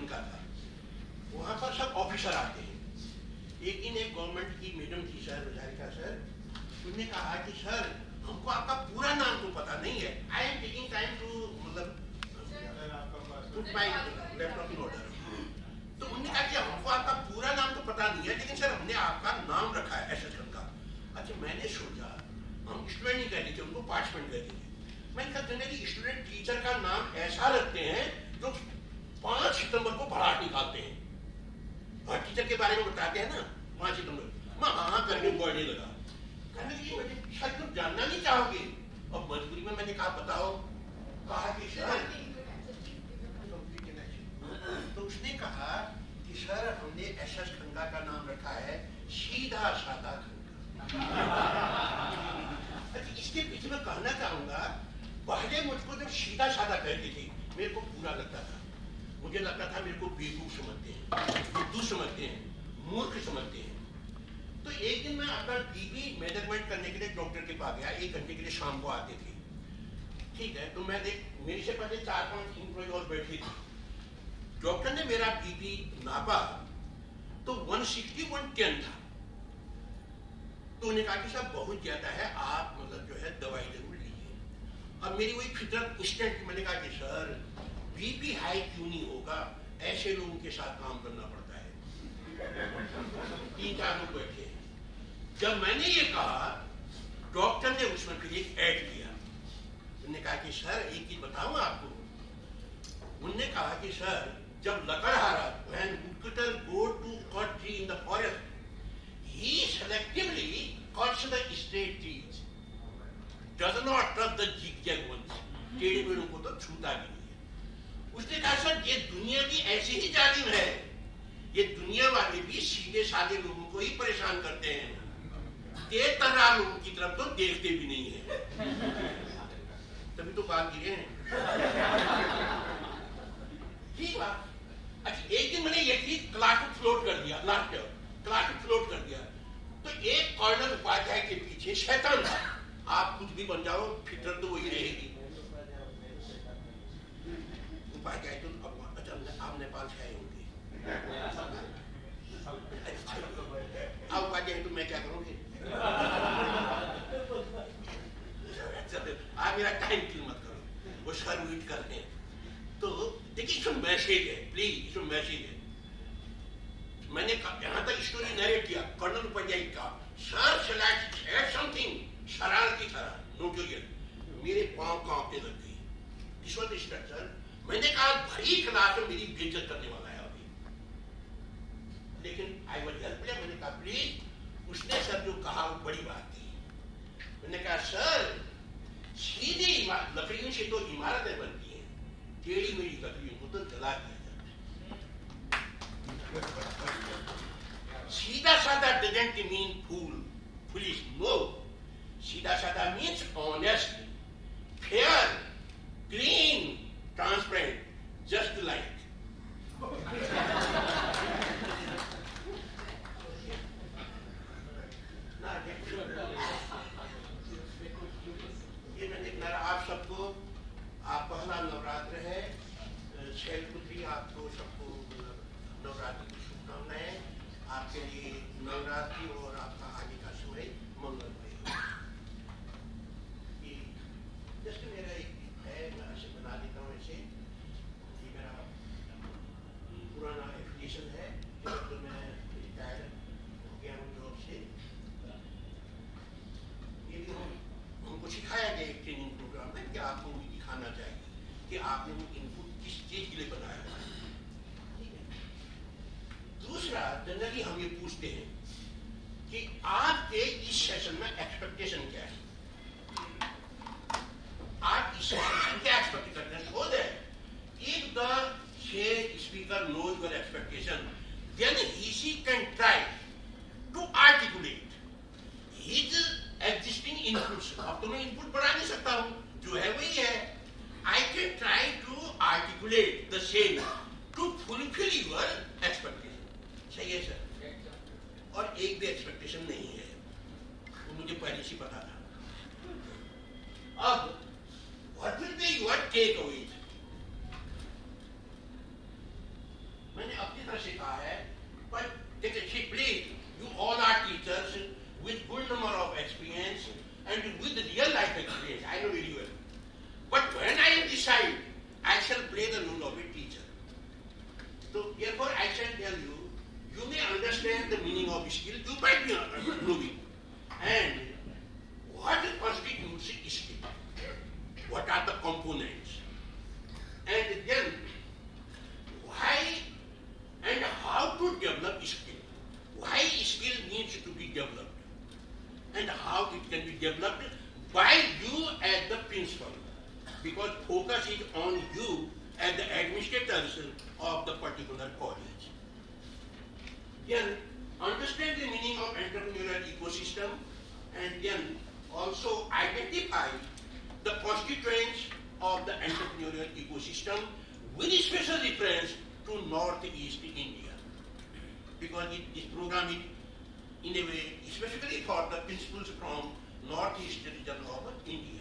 Level का था, वहाँ पर सब ऑफिसर आते हैं। एक दिन एक गवर्नमेंट की मैडम थी सर, विधायिका सर, उन्होंने कहा कि सर हमको आपका पूरा नाम तो पता नहीं है, I am taking time to मतलब put my laptop in order. तो उन्होंने कहा कि हमको आपका पूरा नाम तो पता नहीं है, लेकिन सर हमने आपका नाम रखा है एस एस का। अच्छा, मैंने सोचा हम स्टूडेंट नहीं कह थे, उनको पार्टिसिपेंट कह थे। मैंने कहा जनरली स्टूडेंट टीचर का नाम ऐसा रखते हैं जो 5 सितंबर को भड़ाट निकालते हैं, और टीचर के बारे में बताते हैं ना 5 सितंबर। मैं हाँ करने बढ़ने लगा, कहने लगी मुझे सर तुम जानना नहीं चाहोगे? और मजबूरी में मैंने कहा बताओ। कहा कि सर, तो उसने कहा कि सर हमने एस एस खंगा का नाम रखा है सीधा साधा खंगा। अच्छा, इसके पीछे मैं कहना चाहूंगा, पहले मुझको जब सीधा साधा कहते थे मेरे को बुरा लगता था, मुझे लगता था मेरे को बेवकूफ समझते हैं, बुद्धू समझते हैं, मूर्ख समझते हैं। तो एक दिन मैं अपना बीपी मेजरमेंट करने के लिए डॉक्टर के पास गया, 1 घंटे के लिए शाम को आते थे, ठीक है। तो मैं मेरे से पहले 4-5 एम्प्लॉय और बैठे थे। डॉक्टर ने मेरा बीपी नापा तो 160/110 था। तो उन्होंने कहा कि साहब बहुत ज्यादा है, आप मतलब जो है दवाई जरूर लीजिए। अब मेरी वही फितरत इंस्टेंट, मैंने कहा कि सर बीपी हाई क्यों नहीं होगा, ऐसे लोगों के साथ काम करना पड़ता है। 3-4 लोग बैठे। जब मैंने ये कहा, डॉक्टर ने उसमें फिर एक ऐड किया। उन्होंने कहा कि सर एक चीज बताऊं आपको। उन्होंने कहा कि सर जब लकड़हारा when woodcutter go to cut tree in the forest, he selectively cuts the straight trees, does not touch the zigzag ones. टेढ़े पेड़ों को तो छूता भी नहीं है। उसने कहा सर ये दुनिया की ऐसी ही जालिम है, ये दुनिया वाले भी सीधे साधे लोगों को ही परेशान करते हैं, तेज तर्रार लोगों की तरफ तो देखते भी नहीं है। तभी तो बात गिरे हैं। ठीक बात। अच्छा, एक दिन मैंने ये चीज क्लास में फ्लोट कर दिया, क्लास में फ्लोट कर दिया। तो एक कर्नल उपाध्याय के पीछे शैतान था, आप कुछ भी बन जाओ फितरत तो वही रहेगी। उपाध्याय तो अच्छा आप नेपाल से आए होंगे। अच्छा, उपाध्याय तो मैं क्या करूँगी? आप मेरा टाइम किल मत करो, वो सर मीट कर रहे हैं। तो देखिए इसमें मैसेज है, प्लीज इसमें मैसेज है। मैंने यहाँ तक स्टोरी नरेट किया कर्नल उपाध्याय का, सर सेड समथिंग शरारती तरह, नोटोरियस। मेरे पांव कांपने लग गई। This was the structure. मैंने कहा भरी क्लास में मेरी बेइज्जत करने वाला है अभी, लेकिन आई वाज हेल्पलेस। मैंने कहा प्लीज। उसने सर जो कहा वो बड़ी बात थी। मैंने कहा सर सीधी लकड़ियों से तो इमारतें बनती हैं, टेढ़ी मेढ़ी लकड़ियों को तो जला दिया जाता। सीधा साधा doesn't mean foolish, no. सीधा साधा means honest, fair, clean, transparent, just like. ये मैंने आप सबको, आप पहला नवरात्र है, शैलपुत्री आपको सबको नवरात्रि की शुभकामनाएं। आपके लिए नवरात्रि और आपका आगे का समय मंगलमय हो। जैसे मेरा एक है, मैं ऐसे बना देता हूँ ऐसे। ये मेरा पुराना एप्लीकेशन है, तो मैं रिटायर हो गया हूँ जॉब से। ये भी हमको सिखाया गया एक ट्रेनिंग प्रोग्राम में कि आपको भी दिखाना चाहिए कि आपने वो इनपुट किस चीज के लिए बनाया है। दूसरा, जनरली हम ये पूछते हैं कि आपके इस सेशन में एक्सपेक्टेशन क्या है, आप इस सेशन में क्या एक्सपेक्ट करते हैं। So that if the speaker knows your expectation, then he can try to articulate his existing inputs. अब तो मैं इनपुट बढ़ा नहीं सकता हूँ, जो है वही है। I can try to articulate the same to fulfill your expectation. सही है सर। और एक भी एक्सपेक्टेशन नहीं है, वो मुझे पहले से पता था। अब what will be your takeaways? हमने अपनी तरह से कहा है, but please, you all are teachers with good number of experience and with real life experience. I know very well. But when I decide, I shall play the role of a teacher. So therefore, I shall tell you, you may understand the meaning of skill. You might be knowing, and what constitutes skill. What are the components? And then, why and how to develop skill. Why skill needs to be developed. And how it can be developed by you as the principal. Because focus is on you as the administrators of the particular college. Then, understand the meaning of entrepreneurial ecosystem, and then also identify the constituents of the entrepreneurial ecosystem with special reference to Northeast India. Because this program is, in a way, specifically for the principals from Northeast region of India.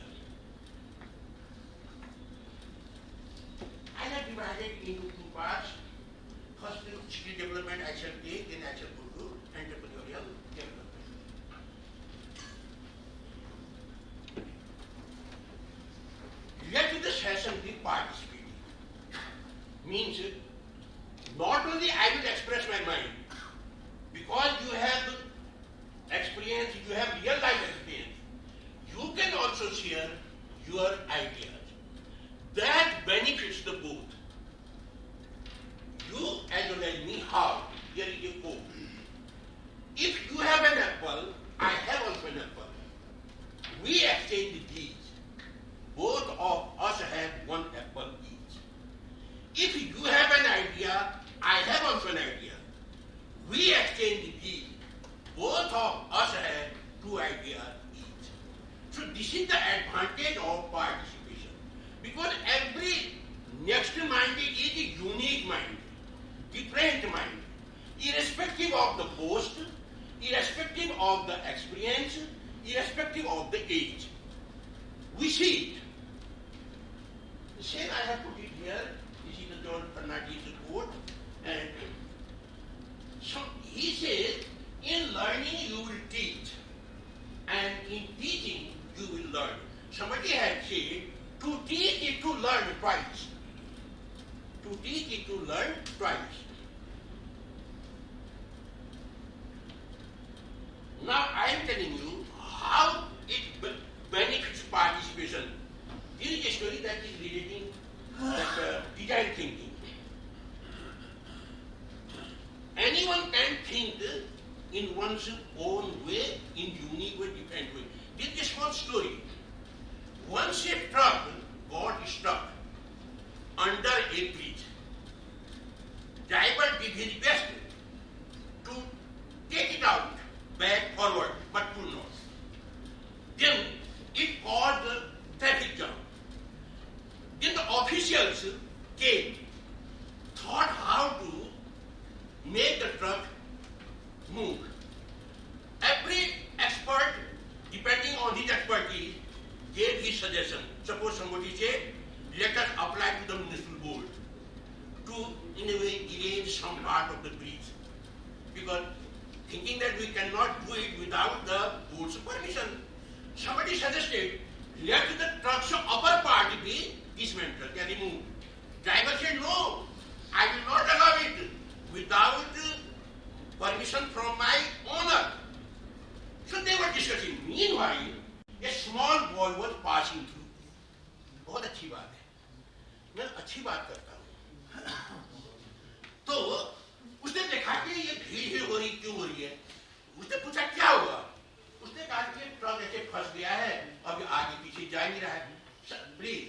I have divided into two parts. First, skill development I shall take, then I shall go to entrepreneurial development. Let the session be participating. Means, not only I will express my mind, because you have experience, you have real life experience, you can also share your ideas. That benefits the both. You as well as me, how? Here is a quote. If you have an apple, I have also an apple. We exchange these. Both of us have one apple each. If you have an idea, I have also an idea. We exchange these. Both of us have two ideas each. So this is the advantage of participation. Because every next mind is a unique mind, different mind, irrespective of the post, irrespective of the experience, irrespective of the age. We see it. The same I have put it here. This is the John Fernandez quote. And so he says, in learning you will teach, and in teaching you will learn. Somebody had said, to teach is to learn twice. To teach is to learn twice. Now I am telling you how it benefits participation. Here is a story that is relating that design thinking. Anyone can think in one's own way, in unique way, different way. This is a small story. Once a truck got stuck under a bridge. Driver did his best to take it out, back forward, but could not. Then it caused the traffic jam. Then the officials came, thought how to make the truck move. Every expert, depending on his expertise, gave his suggestion. Suppose somebody said, let us apply to the municipal board to, in a way, erase some part of the bridge. Because thinking that we cannot do it without the board's permission, somebody suggested, let the truck's upper part be dismantled, removed. Driver said, no, I will not allow it without permission from my owner. So they were discussing. Meanwhile, a small boy was passing through. बहुत अच्छी बात है, मैं अच्छी बात करता हूँ. तो उसने देखा कि ये भीड़ हो रही क्यों हो रही है. उसने पूछा क्या हुआ. उसने कहा कि ट्रक ऐसे फंस गया है, अब आगे पीछे जा नहीं रहा है. प्लीज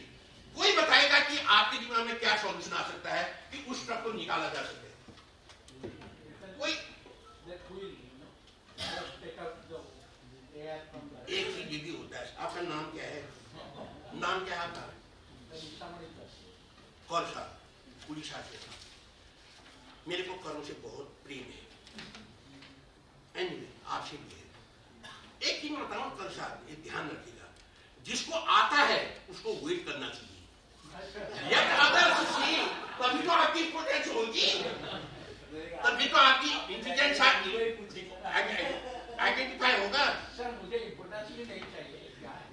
कोई बताएगा कि आपके दिमाग में क्या सॉल्यूशन आ सकता है कि उस ट्रक को निकाला जा सके. कोई एक चीज ये भी होता है. आपका नाम क्या है. नाम क्या है आपका. कौन सा. उड़ीसा से. मेरे को करों से बहुत प्रेम है. एनीवे आपसे भी है. एक चीज मैं बताऊं कल साहब, ये ध्यान रखिएगा, जिसको आता है उसको वेट करना चाहिए. Let others see, तभी तो आपकी इंपोर्टेंस होगी.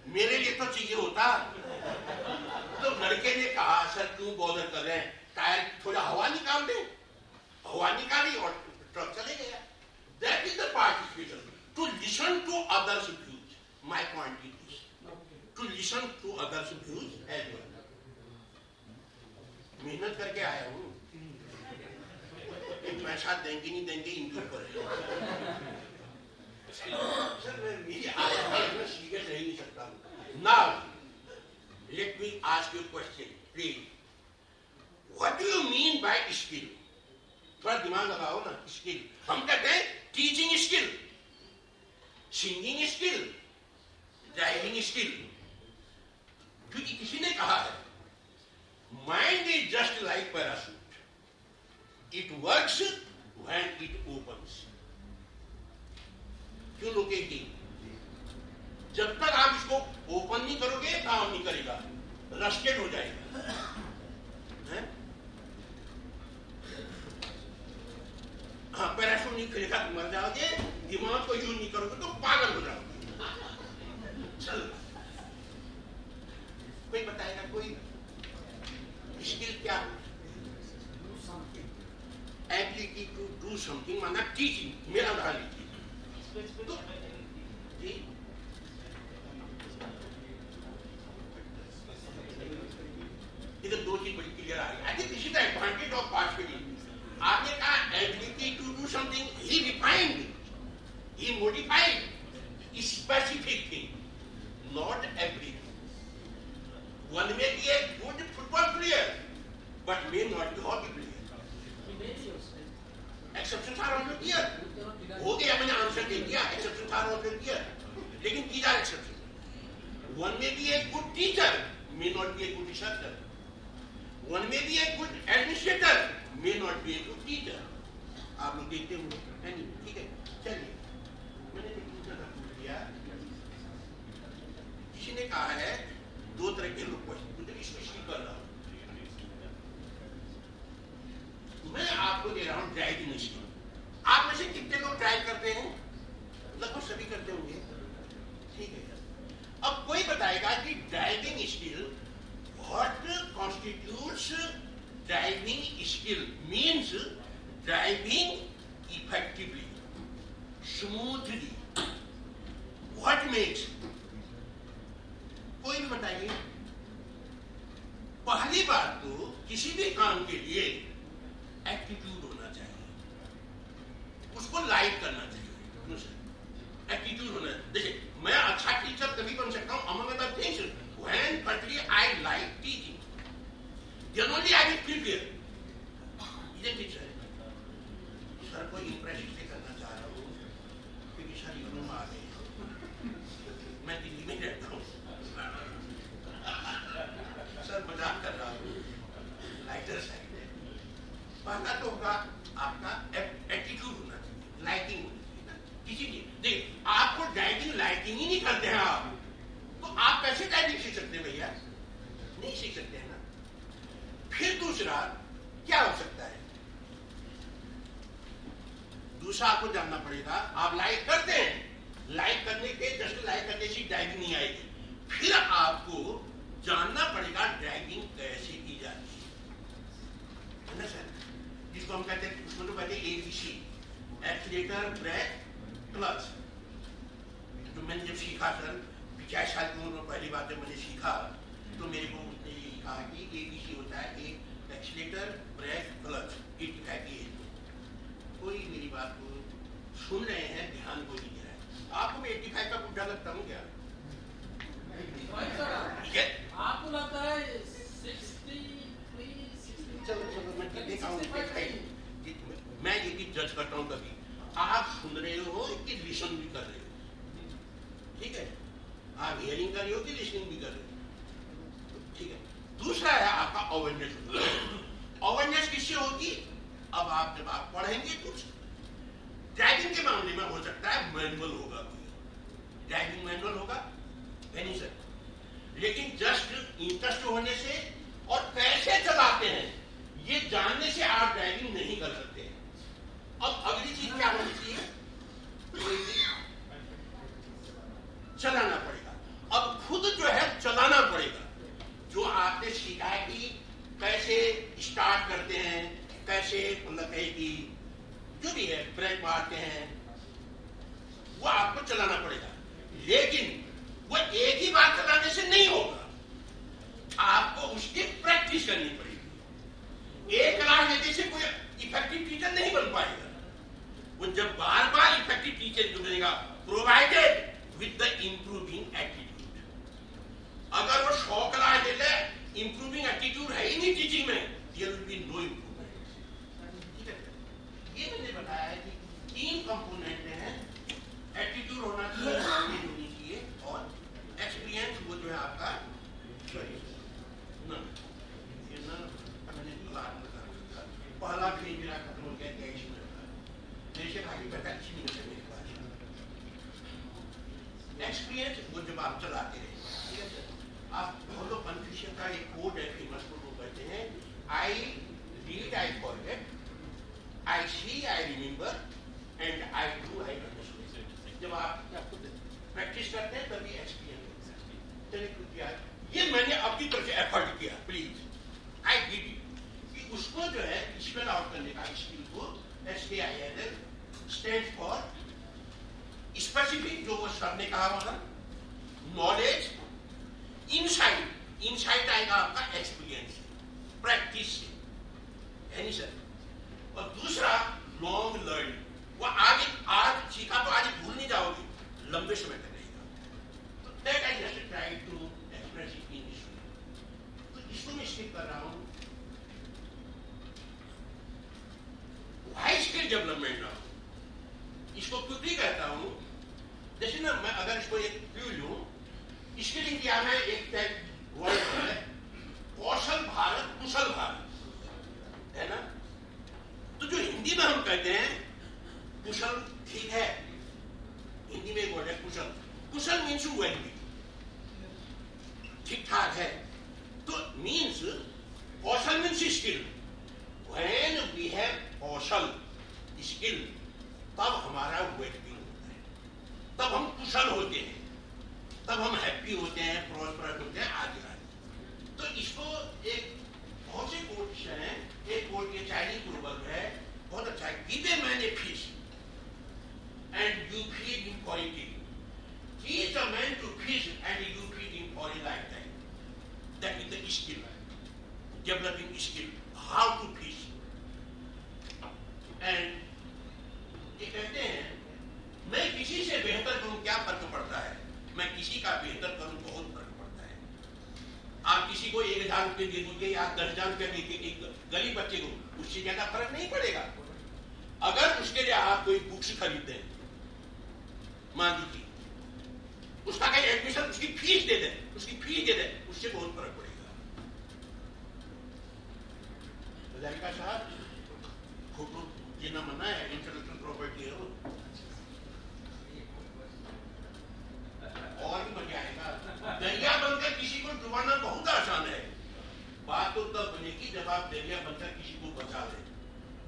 मेरे लिए तो चाहिए होता। तो लड़के ने कहा सर क्यों बॉदर कर रहे हैं, टायर थोड़ा हवा निकाल दे। हवा निकाली और ट्रक चले गया। That is the participation, to listen to others views. My point is this, to listen to others views as well. मेहनत करके आया हूं, पैसा देंगे नहीं देंगे इनके ऊपर है। सर मैं मेरी आदत में सीरियस रह नहीं सकता हूं। Now let me ask you question please, what do you mean by skill? थोड़ा दिमाग लगाओ ना। स्किल हम कहते हैं teaching skill, singing skill, driving skill, क्योंकि किसी ने कहा है mind is just like parachute, it works when it opens. क्यों रोकेगी? जब तक आप इसको ओपन नहीं करोगे काम नहीं करेगा, रस्टेड हो जाएगा। है? हाँ, पैराशूट नहीं करेगा तो मर जाओगे, दिमाग को यूज नहीं करोगे तो पागल हो जाओगे। चल कोई बताएगा, कोई स्किल क्या? एबिलिटी टू डू समथिंग, माना टीचिंग। मेरा उदाहरण लीजिए तो जी इधर दो चीज बड़ी क्लियर आ रही है। I think this is the advantage of past fielding. आपने कहा ability to do something, he refined, he modified specific thing, not everything. One may be a good football player, but may not be hockey player. Exceptions are always there. हो गया, मैंने answer दे दिया। Exceptions are always there. लेकिन these are exceptions. One may be a good teacher, may not be a good researcher. One may be a good administrator, may not be a good teacher. आप लोग देखते होंगे, ठीक है? चलिए, मैंने जो पूछा था पूछ लिया। किसी ने कहा है दो तरह के लोग क्वेश्चन पूछते, इसमें शुरू कर रहा हूं। मैं आपको दे रहा हूं ड्राइविंग स्किल। आप में से कितने लोग ड्राइव करते हैं? लगभग सभी करते होंगे, ठीक है। अब कोई बताएगा कि driving skill, what constitutes driving skill? Means driving effectively, smoothly. What makes? कोई भी बताइए। पहली बात तो किसी भी काम के लिए एटीट्यूड होना चाहिए, उसको लाइक करना चाहिए। एटीट्यूड होना, देखिए मैं अच्छा टीचर तभी बन सकता हूं among other things when particularly I like teaching, then only I will feel there, isn't it sir? Sir को इम्प्रेस इसलिए करना चाह रहा हूँ क्योंकि सर यूं आ गए, मैं दिल्ली में रहता हूँ। सर मजाक कर रहा हूँ, लाइटर साइड है। पहला तो होगा आपका एटीट्यूड होना चाहिए, लाइकिंग होनी चाहिए ना किसी की। देखिए आपको ड्राइविंग लाइकिंग ही नहीं करते हैं आप, तो आप कैसे ड्राइविंग सीख सकते हैं भैया? नहीं सीख सकते हैं ना। फिर दूसरा क्या हो सकता है? दूसरा आपको जानना पड़ेगा, आप लाइक करते हैं, लाइक करने के जस्ट लाइक करने से ड्राइविंग नहीं आएगी। फिर आपको जानना पड़ेगा ड्राइविंग कैसे की जाती है ना सर, जिसको हम कहते हैं, उसको तो कहते हैं ABC, एक्सीलेटर, ब्रेक, क्लच। तो मैंने जब सीखा सर 50 साल की उम्र में पहली बार जब मैंने सीखा तो मेरे को उसने ये कहा कि ABC होता है एक एक्सीलेटर, ब्रेक, क्लच, इट कहती है। कोई मेरी बात को सुन रहे हैं, ध्यान को नहीं दे रहा है। आपको मैं 85 का बुढ़ा लगता हूँ क्या? आपको लगता है 63, चलो मैं देखा हूँ, मैं ये भी जज करता हूँ। कभी आप सुन रहे हो कि लिसन भी कर रहे हो, ठीक है? आप हियरिंग कर रहे हो कि लिसनिंग भी कर रहे हो, ठीक है? दूसरा है आपका अवेयरनेस। अवेयरनेस किससे होगी? अब आप जब आप पढ़ेंगे कुछ, ड्राइविंग के मामले में हो सकता है मैनुअल होगा, ड्राइविंग मैनुअल होगा, नहीं सर, लेकिन जस्ट इंटरेस्ट होने से और कैसे चलाते हैं ये जानने से आप ड्राइविंग नहीं कर सकते हैं। अब अगली चीज क्या होनी चाहिए? चलाना पड़ेगा। अब खुद कहे कि जो भी है ब्रेक मारते हैं, वो आपको चलाना पड़ेगा, लेकिन वो एक ही बार चलाने से नहीं होगा, आपको उसकी प्रैक्टिस करनी पड़ेगी। एक क्लास लेने से कोई इफेक्टिव टीचर नहीं बन पाएगा। वो जब बार बार इफेक्टिव टीचर बनेगा, provided with the improving attitude. अगर वो 100 क्लास ले ले, इंप्रूविंग एटीट्यूड है ही नहीं टीचिंग में, there will be no improvement. ठीक है, ये मैंने बताया है कि 3 कंपोनेंट हैं, एटीट्यूड होना चाहिए, नॉलेज होनी चाहिए, और एक्सपीरियंस वो जो है आपका पहला भी मेरा खत्म हो गया 23 मिनट का, जैसे भाई 45 मिनट है मेरे पास। एक्सपीरियंस वो जब आप चलाते रहे, ठीक है सर, आप बहुत लोग कन्फ्यूशन का एक कोड है फेमस कोड वो कहते हैं, I read I forget, I see I remember, and I do I understand. जब आप प्रैक्टिस करते हैं तभी एक्सपीरियंस होता है। चलिए, ये मैंने अपनी तरफ से एफर्ट किया, प्लीज आई डिड इट, कि उसको जो है स्पेल आउट करने का, स्किल को SKILL स्टैंड फॉर स्पेसिफिक, जो वो सर ने कहा वहां, नॉलेज, इनसाइट, इनसाइट आएगा आपका एक्सपीरियंस प्रैक्टिस से, है नहीं सर। और दूसरा लॉन्ग लर्निंग, वो आज सीखा तो आज भूल नहीं जाओगे, लंबे समय तक रहेगा। तो that I just try to express it in this way. तो इसको मैं स्किप कर रहा हूं। हाई स्किल डेवलपमेंट ना, इसको क्विकली कहता हूं। जैसे ना, मैं अगर इसको एक व्यू लूं, स्किल इंडिया में एक वर्ड है, कौशल भारत, कुशल भारत, है ना। तो जो हिंदी में हम कहते हैं कुशल, ठीक है, हिंदी में एक वर्ड है कुशल। कुशल मीन्स वेल बी, ठीक ठाक है। तो means Kaushal means skill. When we have Kaushal, skill, तब हमारा वेलबींग होता है, तब हम कुशल होते हैं, तब हम हैप्पी होते हैं, प्रॉस्परस होते हैं, आगे आगे। तो इसको एक बहुत से कोट्स हैं, एक कोट ये चाइनीज प्रोवर्ब है, बहुत अच्छा है, give a man a fish and you feed him for a day, teach a man to fish and you feed him for a life time. That is the skill, developing skill, how to fish. And ये कहते हैं, मैं किसी से बेहतर करूं, क्या फर्क पड़ता है, मैं किसी का बेहतर करूं, बहुत फर्क पड़ता है। आप किसी को 1000 रुपये दे दीजिए या 10,000 रुपये दे के एक गरीब बच्चे को, उससे ज्यादा फर्क नहीं पड़ेगा। अगर उसके लिए आप कोई बुक्स खरीदते हैं, मान लीजिए, उसका कहीं एडमिशन, उसकी फीस दे दें, उससे बहुत फर्क पड़ेगा। लड़का साहब, फोटो जीना मना है, इंटेलेक्चुअल प्रॉपर्टी है वो, और भी मजा आएगा। दरिया बनकर किसी को डुबाना बहुत आसान है, बात तो तब बनेगी जब आप दरिया बनकर किसी को बचा लें,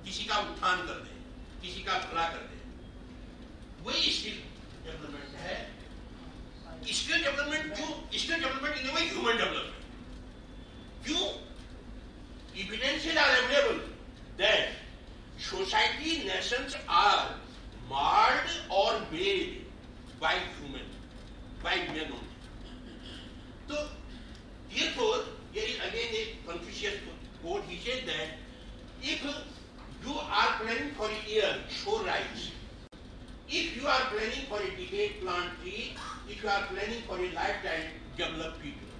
किसी का उत्थान कर दें, किसी का भला कर दें। वही स्किल डेवलपमेंट है। स्किल डेवलपमेंट क्यों? स्किल डेवलपमेंट इन वही ह्यूमन डेवलपमेंट। क्यों? Evidences are available that society, nations are marred or made by men only. So, therefore, here is again a Confucius quote. He said that if you are planning for a year, sow rice. If you are planning for a decade, plant tree. If you are planning for a lifetime, develop people.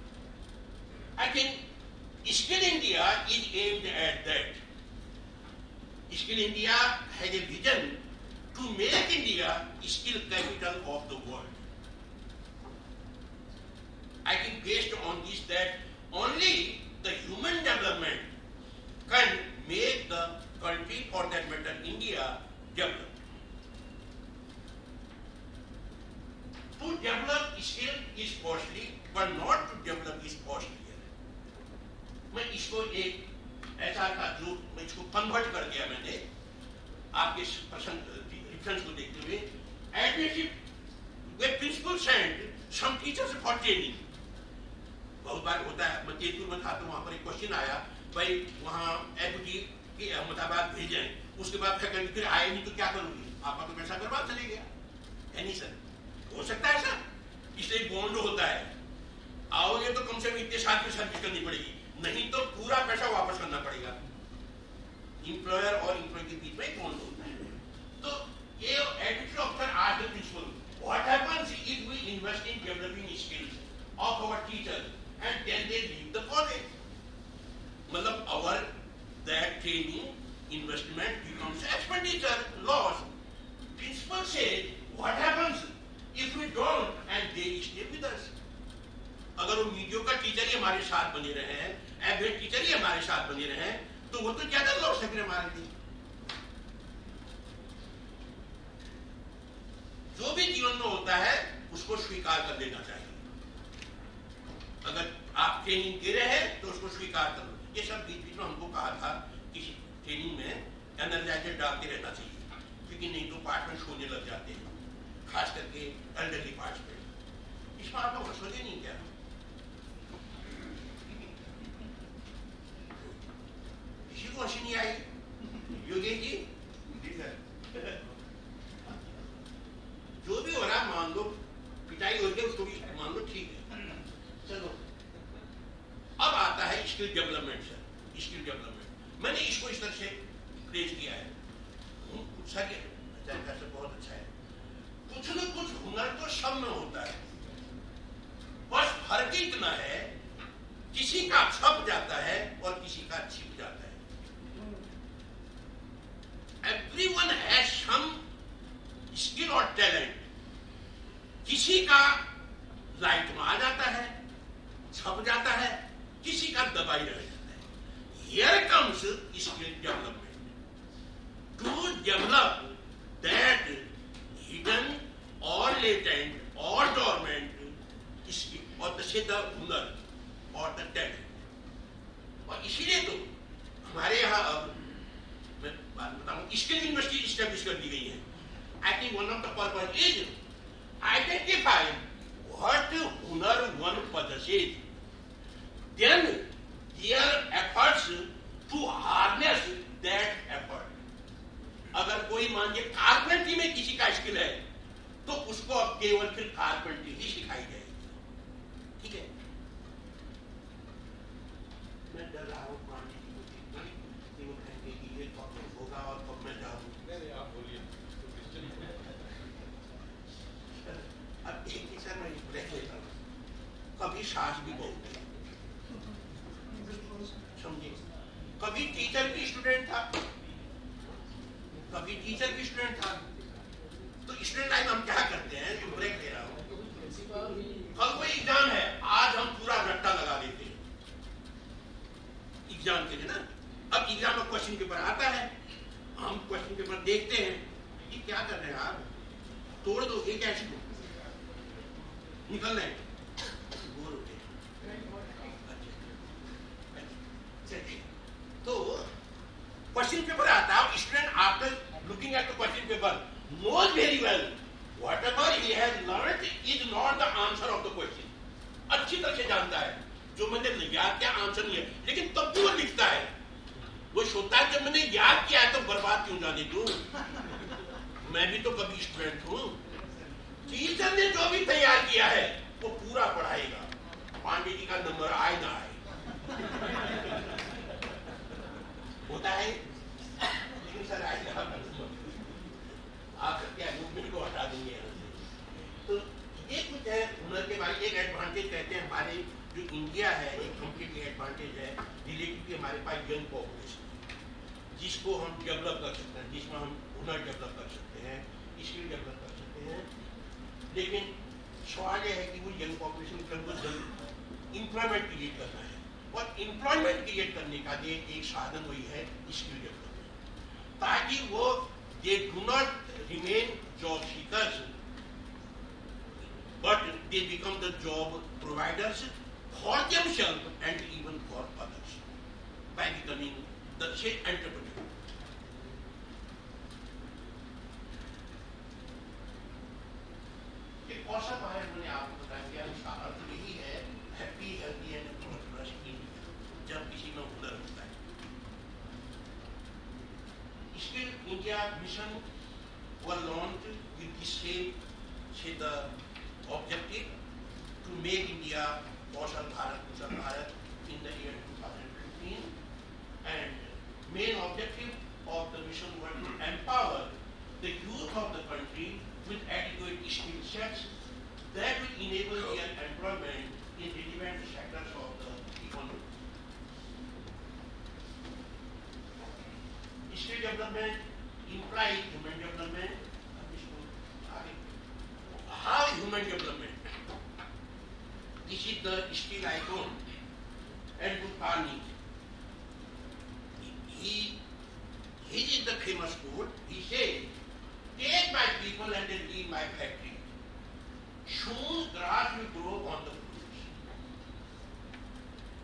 I think Skill India is aimed at that. Skill India has a vision to make India skill capital of the world. I think based on this, that only the human development can make the country, for that matter India, develop. To develop skill is costly, but not to develop is costly. मैं इसको एक ऐसा था जो मैं इसको convert कर दिया मैंने आपके डिफरेंस को देखते हुए। Admissive we principals and some teachers for training. बहुत बार होता है, मैं तेजपुर में था तो वहां पर एक क्वेश्चन आया, भाई वहां एफडी की अहमदाबाद भेजें उसके बाद फैकल्टी फिर आए नहीं तो क्या करूंगी, आपका तो पैसा बर्बाद चले गया है नहीं सर, हो सकता है ऐसा। इसलिए बॉन्ड होता है, आओगे तो कम से कम इतने साल की सर्विस करनी पड़ेगी, नहीं तो पूरा पैसा वापस करना पड़ेगा। इंप्लॉयर और इंप्लॉय के बीच में बॉन्ड होता है। तो ये एडमिशन ऑफिसर आज the principal, what happens if we invest in developing skills of our teachers and then they leave the college, मतलब our that training investment becomes expenditure loss. Principal से what happens if we don't and they stay with us. अगर वो mediocre teacher ही हमारे साथ बने रहे हैं, average teacher ही हमारे साथ बने रहे हैं, तो वो तो ज्यादा लॉस है हमारे लिए। जो भी जीवन में होता है उसको स्वीकार कर लेना चाहिए। अगर आप ट्रेनिंग दे रहे हैं तो उसको स्वीकार करो। ये सब बीच बीच में हमको कहा था किसी ट्रेनिंग में एनर्जाइजर डालते रहना चाहिए, क्योंकि नहीं तो पार्टमेंट होने लग जाते हैं, खास करके एल्डरली पार्टमेंट। इसमें आप लोग हंसोगे नहीं क्या? किसी को हंसी नहीं आई? योगेश जी जो भी हो रहा मान लो, पिटाई हो गई उसको भी मान लो, ठीक है चलो। अब आता है skill development sir. Skill development मैंने इसको इस तरह से प्लेस किया है, बहुत अच्छा है। कुछ न कुछ हुनर तो सब में होता है, बस फर्क इतना है किसी का छप जाता है और किसी का छिप जाता है। Everyone has some skill और टैलेंट, किसी का लाइट में आ जाता है, छप जाता है, किसी का दबाई रह जाता है। Here comes skill development to develop that hidden or latent or dormant skill और द हुनर और द टैलेंट। और इसीलिए तो हमारे यहाँ अब मैं बात बताऊं, स्किल यूनिवर्सिटी इस्टेब्लिश कर दी गई है। I think one of the purpose is identify what हुनर one possesses, then their efforts to harness that effort। अगर कोई मान लीजिए कारपेंट्री में किसी का स्किल है तो उसको अब केवल फिर कारपेंट्री ही सिखाई जाएगी, ठीक है। मैं डर रहा हूँ कि वो कहेंगे कि ये कब होगा और कब मैं जाऊँ। आप बोलिए। अब एक सर मैं ब्रेक लेता हूँ, कभी सास भी बोलते समझे, कभी टीचर भी स्टूडेंट था, कभी टीचर भी स्टूडेंट था। तो स्टूडेंट लाइफ हम क्या करते हैं, जो ब्रेक ले रहा हूँ, कल कोई एग्जाम है, आज हम पूरा रट्टा लगा देते हैं एग्जाम के लिए ना। अब एग्जाम में क्वेश्चन पेपर आता है, हम क्वेश्चन पेपर देखते हैं, ये क्या कर रहे हैं आप, तोड़ दो एक ऐसे निकल रहे हैं, बोर होते हैं। तो क्वेश्चन पेपर आता है, student after looking at the question paper knows very well whatever he has learned is not the answer of the question। अच्छी तरह से जानता है जो मैंने याद किया आंसर नहीं है, लेकिन तब भी वो लिखता है। वो सोचता है जब मैंने याद किया है तो बर्बाद क्यों जाने दूं, मैं भी तो कभी स्टूडेंट हूं। टीचर ने जो भी तैयार किया है वो पूरा पढ़ाएगा, पांडे जी का नंबर आए ना आए। होता है लेकिन सर आएगा, आप क्या मूवमेंट को हटा देंगे यहाँ से। तो ये कुछ है हुनर के बारे। एक एडवांटेज कहते हैं हमारे जो इंडिया है, एक कंप्लीटली एडवांटेज है रिलेटिव कि हमारे पास यंग पॉपुलेशन जिसको हम डेवलप कर सकते हैं, जिसमें हम हुनर डेवलप कर सकते हैं, स्किल डेवलप कर सकते हैं। लेकिन सवाल यह है कि वो यंग पॉपुलेशन को एम्प्लॉयमेंट क्रिएट करना है, और एम्प्लॉयमेंट क्रिएट करने का एक साधन वही है स्किल डेवलपमेंट, ताकि वो they do not remain job seekers but they become the job providers for themselves and even for others by becoming the entrepreneur। एक और सा बारे मैंने आपको बताया कि उसका अर्थ यही है happy healthy and prosperous India. जब किसी में हुनर होता है, skill India mission were launched with the same, say the objective to make India Kaushal Bharat in the year 2015, and main objective of the mission was to empower the youth of the country with adequate skill sets that will enable their employment in relevant sectors of the economy. Skill development implies human development. How human development? This is the skill icon and Gupani. He is the famous quote. He says, "Take my people and then leave my factory. Soon grass will grow on the fruits.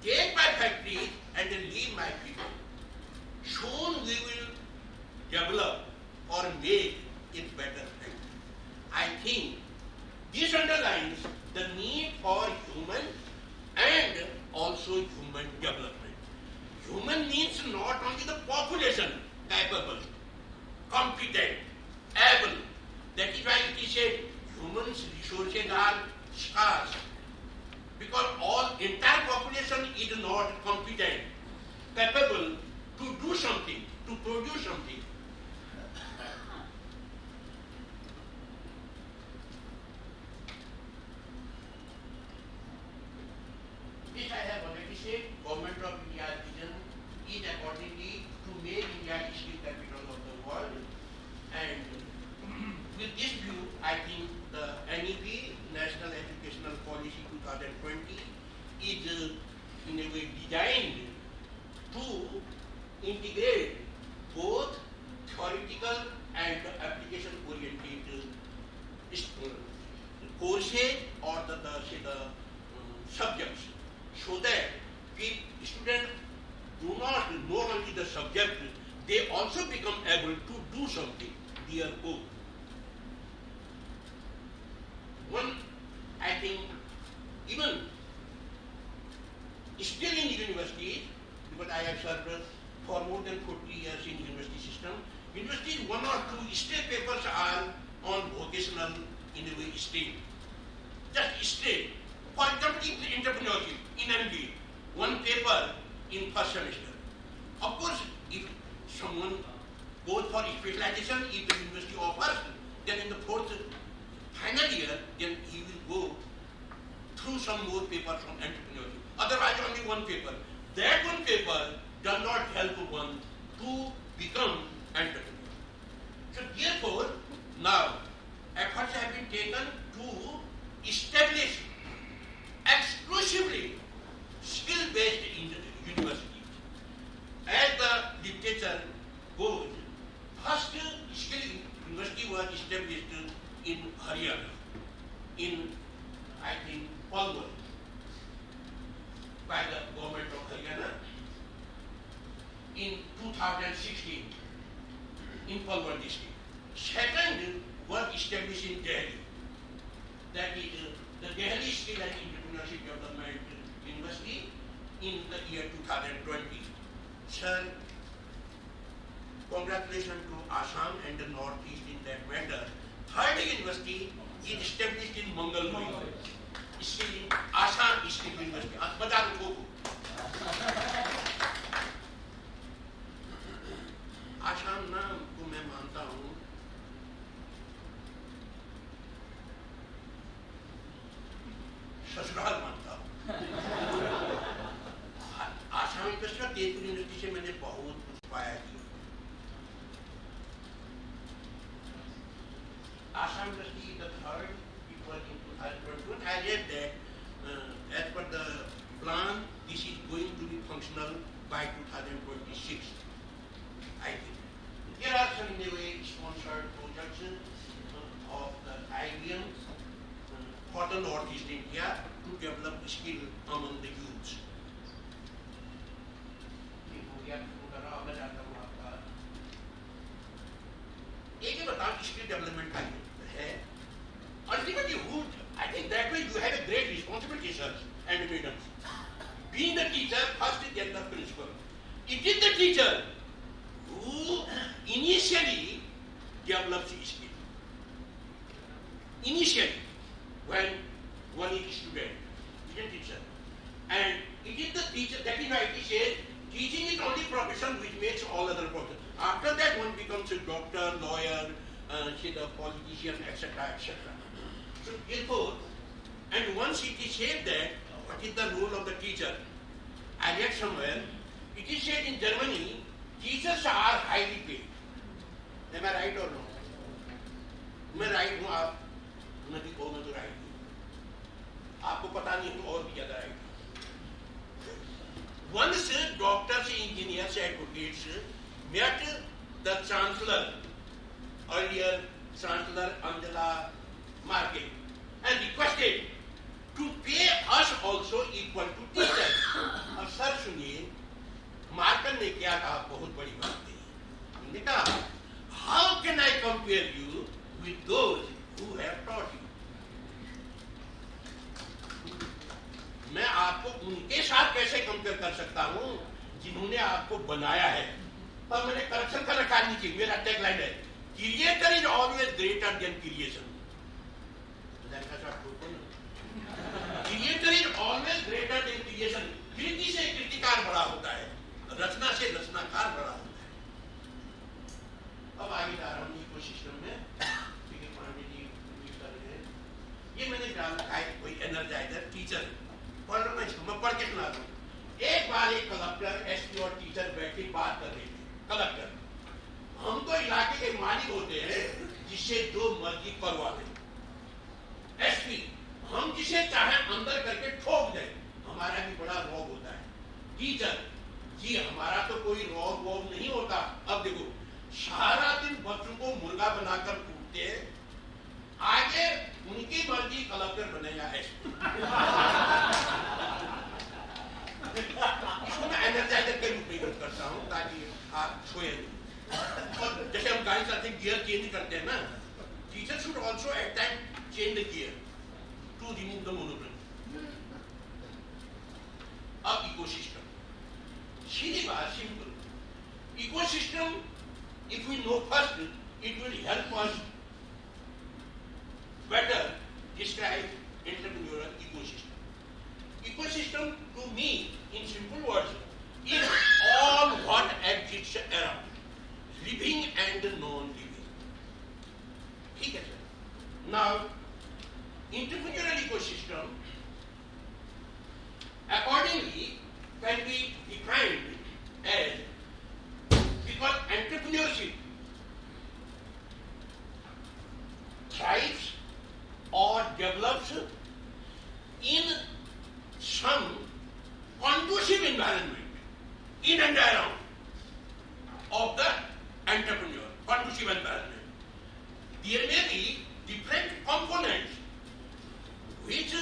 Take my factory and then leave my people. Soon we will develop or make it better." I think this underlines the need for human and also human development. Human means not only the population capable, competent, able. That is why it is said human resources are scarce. Because entire population is not competent, capable to do something, to produce something. This I have already said, Government of India's vision is accordingly to make India the skill capital of the world. And with this view, I think the NEP, National Educational Policy 2020, is in a way designed to integrate both theoretical and application-oriented courses or the subjects, so that if students do not know only the subject, they also become able to do something, their own. One, I think, even still in universities, because I have served for more than 40 years in university system, universities, one or two state papers are on vocational in a way stream. Just state. For example, in entrepreneurship, in MBA, one paper in first semester. Of course, if someone goes for specialization, if the university offers, then in the fourth final year, then he will go through some more papers from entrepreneurship. Otherwise, only one paper. That one paper does not help one to become entrepreneur. So therefore, now efforts have been taken to establish exclusively skill-based universities. As the literature goes, first skill university was established in Haryana, in, I think, Palwar, by the government of Haryana in 2016 in Palwar district. Second was established in Delhi. That is the Delhi Skill and Entrepreneurship Development University in the year 2020. Sir, congratulations to Assam and the Northeast in that matter. Third university is established in Mangalore. Still in Assam State University. Badar Goku. Assam नाम को मैं मानता हूँ ससुराल मानता हूँ। Assam special Tezpur university से मैंने बहुत कुछ पाया कि Assam University is the third. It was in 2021. I read that as per the plan, this is going to be functional by 2026. I think. There are some in a way sponsored projects of the IBM for the Northeast India to develop skill among the youths. एक बताओ skill development का है ultimately who I think that way you have a great responsibility, sir and madams. Being the teacher, first is then the principal. It is the teacher who initially develops skill. Initially, when one is student, isn't it, sir? And it is the teacher, that is why it says, teaching is only profession which makes all other professions. After that, one becomes a doctor, lawyer, say the politician, etc., etc. So therefore, and once it is said that, what is the role of the teacher? I read somewhere, it is said in Germany, teachers are highly paid. Am I right or no? मैं right हूँ, आप नदी को मैं तो right हूँ, आपको पता नहीं हूँ और भी ज्यादा राइट हूँ. Once doctors, engineers, advocates met the chancellor, earlier Chancellor Angela Merkel, and requested to pay us also equal to teachers. अब सर सुनिए, मार्कल ने क्या कहा, बहुत बड़ी बात थी. उन्होंने कहा, how can I compare you with those who have taught you? मैं आपको उनके साथ कैसे कंपेयर कर सकता हूं जिन्होंने आपको बनाया है. तब मैंने करप्शन का रखा नीचे, मेरा टैगलाइन है, creator is always greater than creation. Creator is always greater than creation. कृति से कृतिकार बड़ा होता है, रचना से रचनाकार बड़ा होता है. अब आगे जा रहा हूँ इकोसिस्टम में. पांडे जी कर रहे हैं, ये मैंने डाल रखा है कोई एनर्जाइजर टीचर. पढ़ रहा हूँ, मैं पढ़ के सुना दूँ. एक बार एक कलेक्टर, एसपी और टीचर बैठ के बात कर रहे थे. कलेक्टर, हम तो इलाके के मालिक होते हैं जिससे जो मर्जी करवा दें. एसपी, हम जिसे चाहे अंदर करके ठोक दें, हमारा भी बड़ा रोग होता है. टीचर जी, हमारा तो कोई रोग वोग नहीं होता. अब देखो, सारा दिन बच्चों को मुर्गा बनाकर कूटते हैं, आगे उनकी मर्जी कलेक्टर बनेगा एसपी. इसको मैं एनर्जाइजर के रूप में यूज करता हूँ ताकि आप सोए. और जैसे हम गाड़ी चलाते हैं, गियर चेंज करते हैं ना, teacher should also at time change the gear to remove the monotony. अब इकोसिस्टम, सीधी बात, simple. Ecosystem, if we know first, it will help us better describe entrepreneurial ecosystem. Ecosystem to me, in simple words, is all what exists around, living and non-living. ठीक है sir. Now, entrepreneurial ecosystem accordingly can be defined as, because entrepreneurship thrives or develops in some conducive environment in and around of the entrepreneur, conducive environment. There may be different components which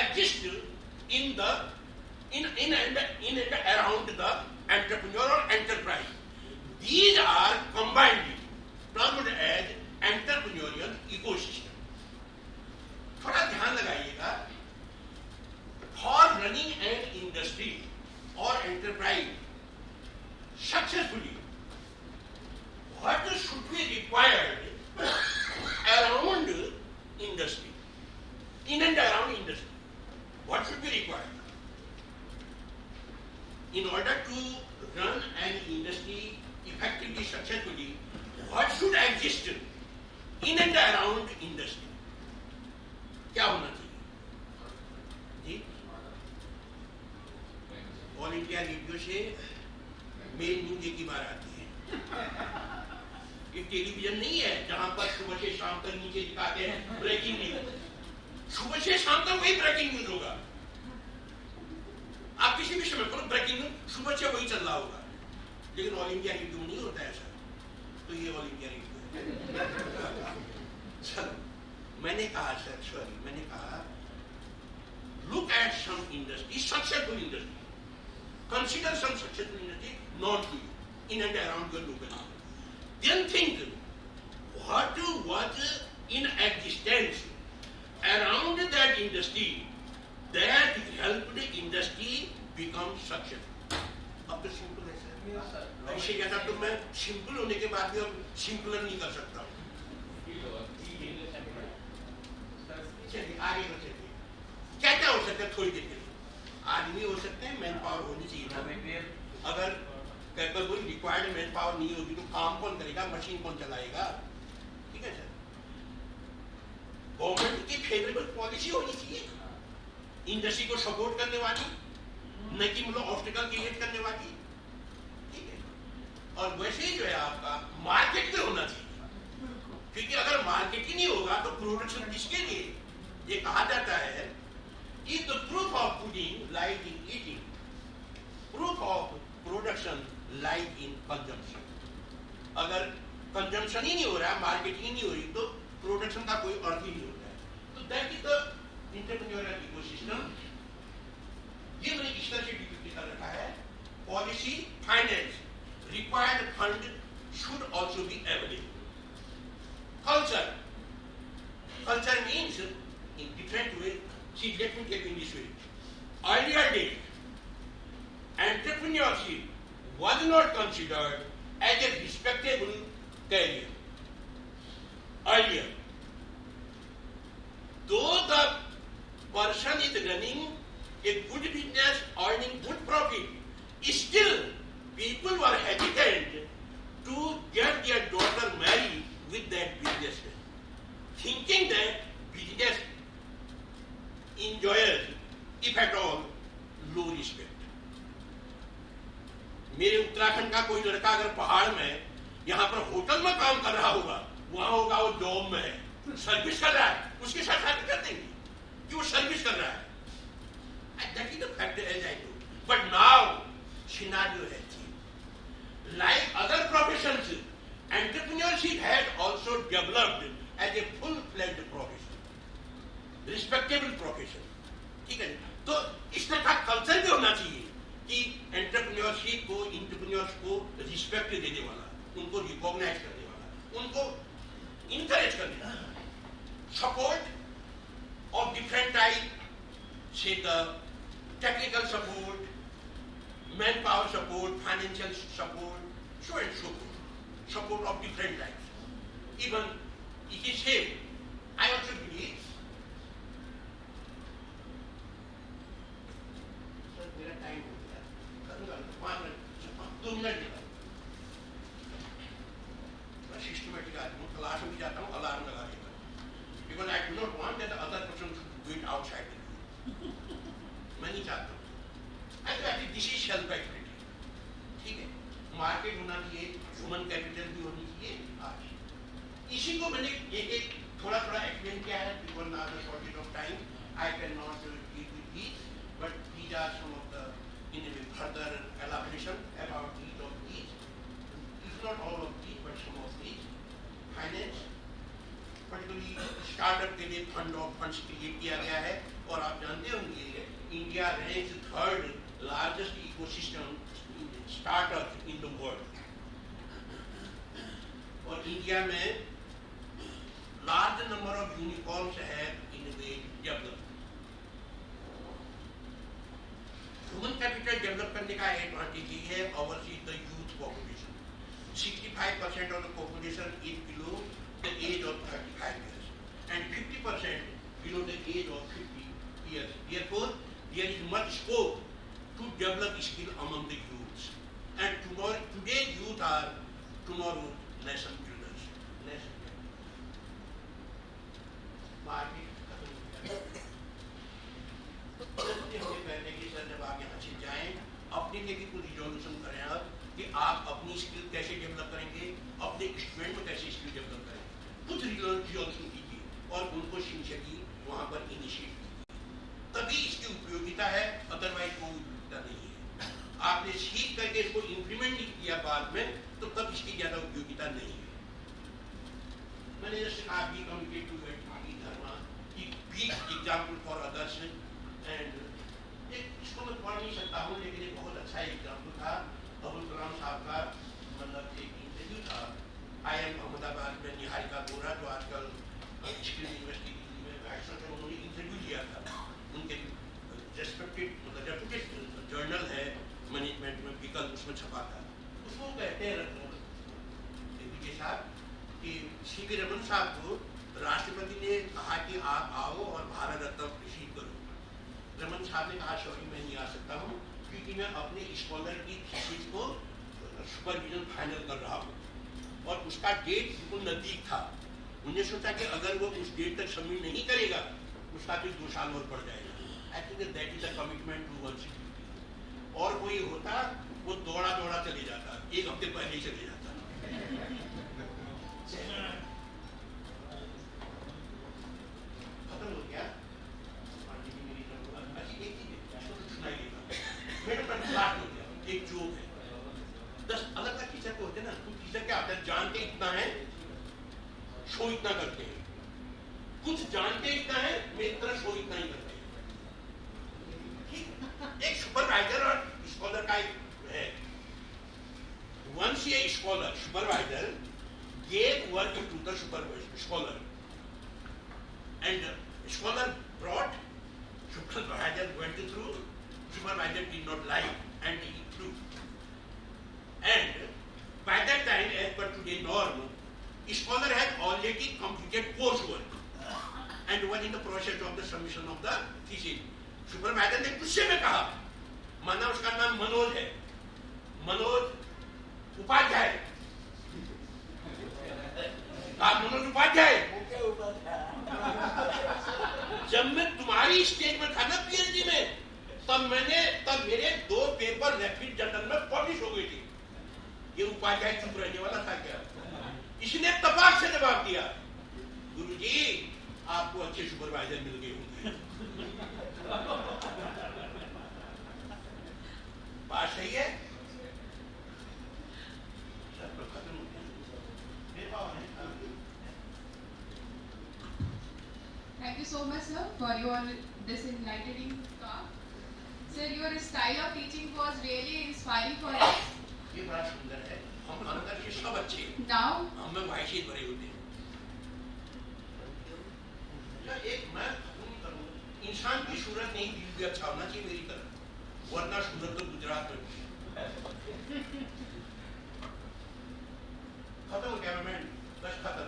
exist in and around the entrepreneur or enterprise. These are combined, termed as entrepreneurial ecosystem. थोड़ा ध्यान लगाइएगा. For running an industry or enterprise successfully, what should be required around industry, in and around industry? What should be required? In order to run an industry effectively, successfully, what should exist in and around industry? क्या होना चाहिए जी? All India radio से main news एक ही बार आती है. ये television नहीं है जहां पर सुबह से शाम तक नीचे दिखाते हैं ब्रेकिंग न्यूज. सुबह से शाम तक वही ब्रेकिंग न्यूज होगा. आप किसी भी समय पर ब्रेकिंग न्यूज सुबह से वही चल रहा होगा. लेकिन ऑल इंडिया रेडियो में नहीं होता है ऐसा. तो ये ऑल इंडिया रेडियो है. चलो, मैंने कहा सर, सॉरी, मैंने कहा look at some industry, successful industry. Consider some successful industry known to you, in and around your local area. Then think what was in existence around that industry that helped the industry become successful. अब तो simple है sir. ऐसे कहता तो मैं simple होने के बाद भी अब सिंपलर नहीं कर सकता हूँ। चलिए आगे बढ़ते हैं। क्या क्या हो सकता है थोड़ी देर के लिए? आदमी हो सकते हैं, मैन पावर होनी चाहिए ना। अगर कैपेबल रिक्वायर्ड मैन पावर नहीं होगी तो काम कौन करेगा, मशीन कौन चलाएगा? ठीक है सर। गवर्नमेंट की फेवरेबल पॉलिसी होनी चाहिए, इंडस्ट्री को सपोर्ट करने वाली, न कि मतलब ऑब्स्टिकल क्रिएट करने वाली। ठीक है। और वैसे ही जो है आपका मार्केट में होना चाहिए, क्योंकि अगर मार्केट ही नहीं होगा तो प्रोडक्शन किसके लिए? ये कहा जाता है कि the proof of pudding lies in eating, proof of production lies in consumption. अगर कंजम्पशन ही नहीं हो रहा, मार्केटिंग ही नहीं हो रही, तो प्रोडक्शन का कोई अर्थ ही नहीं होता है। तो that is the entrepreneurial ecosystem. ये मैंने इस तरह से डिफाइन कर रखा है। Policy, finance, required fund should also be available. Culture, culture means in different way. See, let me take in this way. Earlier days, entrepreneurship was not considered as a respectable career. Earlier, though the person is running a good business, earning good profit, still people were hesitant to get their daughter married with that businessman, thinking that business enjoyers, if at all, low respect. मेरे उत्तराखंड का कोई लड़का अगर पहाड़ में यहाँ पर hotel में काम कर रहा होगा, वहां होगा वो जॉब में है, सर्विस कर रहा है, उसके साथ शादी कर देंगे कि वो सर्विस कर रहा है। That is the fact as I know. But now scenario has changed. Like other professions, entrepreneurship has also developed as a full-fledged profession, respectable profession. ठीक है? तो इस तरह का कल्चर भी होना चाहिए कि एंटरप्रेन्योरशिप को, एंटरप्रेन्योर्स को रिस्पेक्ट देने वाला, उनको रिकॉग्नाइज करने वाला, उनको इनकरेज करने वाला, सपोर्ट ऑफ डिफरेंट टाइप, से the technical support, man power support, financial support, so and so forth, support of different types. Even it is said, I also believe, sir, मेरा टाइम हो गया, करूँगा 5 मिनट, 2 मिनट देता हूँ। मैं systematic आदमी हूँ, क्लास में भी जाता हूँ, अलार्म लगा देता हूँ, because I do not want that the other person should do it outside the room. मैं नहीं चाहता हूँ। I think this is self-activity. ठीक है? मार्केट होना चाहिए, ह्यूमन कैपिटल भी होनी चाहिए। आज इसी को मैंने एक थोड़ा एक्सप्लेन किया है, because now the shortage of time, I cannot deal with these, but these are some of the in a further elaboration about each of these. If not all of these, but some of these. Finance, particularly startup के लिए funds create किया गया है, और आप जानते होंगे India ranks 3rd largest ecosystem startup in the world. और इंडिया में लार्ज नंबर ऑफ यूनिकॉर्न्स है इन डेवलप। ह्यूमन कैपिटल डेवलप करने का एडवांटेज ये है, overseas the youth population. 65% of the population is below the age of 35 years and 50% below the age of 50 years. Therefore, there is much scope to develop skill among the youths. And tomorrow, today's youth are tomorrow's nation builders. Nation builders. Market खत्म हो गया। हमें कहने की sir जब आप यहाँ से जाएं, अपने लिए भी कुछ रिजोल्यूशन करें आप कि आप अपनी स्किल कैसे डेवलप करेंगे, अपने स्टूडेंट में कैसे स्किल डेवलप करेंगे। कुछ रिजोल्यूशन कीजिए और उनको सिंसियरली वहाँ पर इनिशिएट कीजिए, तभी इसकी उपयोगिता है, अदरवाइज कोई उपयोगिता नहीं है। आपने सीख करके इसको इंप्लीमेंट नहीं किया बाद में, तो तब इसकी ज्यादा उपयोगिता नहीं है। मैंने जैसे कहा be committed to be dharma, be example for others, and इसको मैं पढ़ नहीं सकता हूँ, लेकिन एक बहुत अच्छा एग्जाम्पल था अब्दुल कलाम साहब का। मतलब एक इंटरव्यू था IIM अहमदाबाद में निहारिका बोरा, जो आजकल स्किल यूनिवर्सिटी में वैक्सन है, उन्होंने इंटरव्यू लिया था। उनके रेस्पेक्टेड मतलब रेपुटेड जर्नल है मैनेजमेंट में, विकल्प उसमें छपा था। श्री रमन साहब को राष्ट्रपति ने कहा कि आप आओ और भारत रत्न रिसीव करो। रमन साहब ने कहा सॉरी मैं नहीं आ सकता हूँ क्योंकि मैं अपने स्कॉलर की थीसिस को सुपरविजन फाइनल कर रहा हूँ और उसका डेट बिल्कुल नजदीक था। उन्हें सोचा कि अगर वो उस डेट तक सबमिट नहीं करेगा उसका फिर 2 साल और पड़ जाएगा। I think that is a commitment to one security. और कोई होता वो दौड़ा दौड़ा चले जाता, 1 हफ्ते पहले ही चले जाता। खत्म हो गया। एक चीज सुनाइएगा, मेरे पर बात हो गया। एक जोक है, 10 अलग अलग टीचर को होते ना, कुछ टीचर क्या होता है जानते इतना है शो इतना करते हैं, कुछ जानते इतना है मेरी तरह शो इतना ही करते हैं। एक सुपरवाइजर और स्कॉलर का एक है। Once a supervisor gave work to the scholar, and scholar brought, supervisor went through, supervisor did not like, and he threw. And by that time, as per today's norm, scholar had already completed coursework and was in the process of the submission of the thesis. Supervisor ने गुस्से में कहा, माना उसका नाम मनोज है, मनोज उपाध्याय, मनोज उपाध्याय, जब मैं तुम्हारी स्टेज में था ना पीएचडी में, तब मेरे 2 पेपर रैपिड जर्नल में पब्लिश हो गई थी। ये उपाध्याय चुप रहने वाला था क्या? इसने तपाक से जवाब दिया, गुरुजी आपको अच्छे सुपरवाइजर मिल गए होंगे। बात सही है? Thank you so much, sir, for your this enlightening talk. Sir, your style of teaching was really inspiring for us. ये बड़ा सुंदर है। हम अंदर के सब अच्छे हैं। Now, हमें वाइसेस भरे होते हैं। एक मैं करूँ, इंसान की सूरत नहीं दिल भी अच्छा होना चाहिए मेरी तरह, वरना सूरत तो गुजरात में खत्म हो गया। मैं बस खत्म।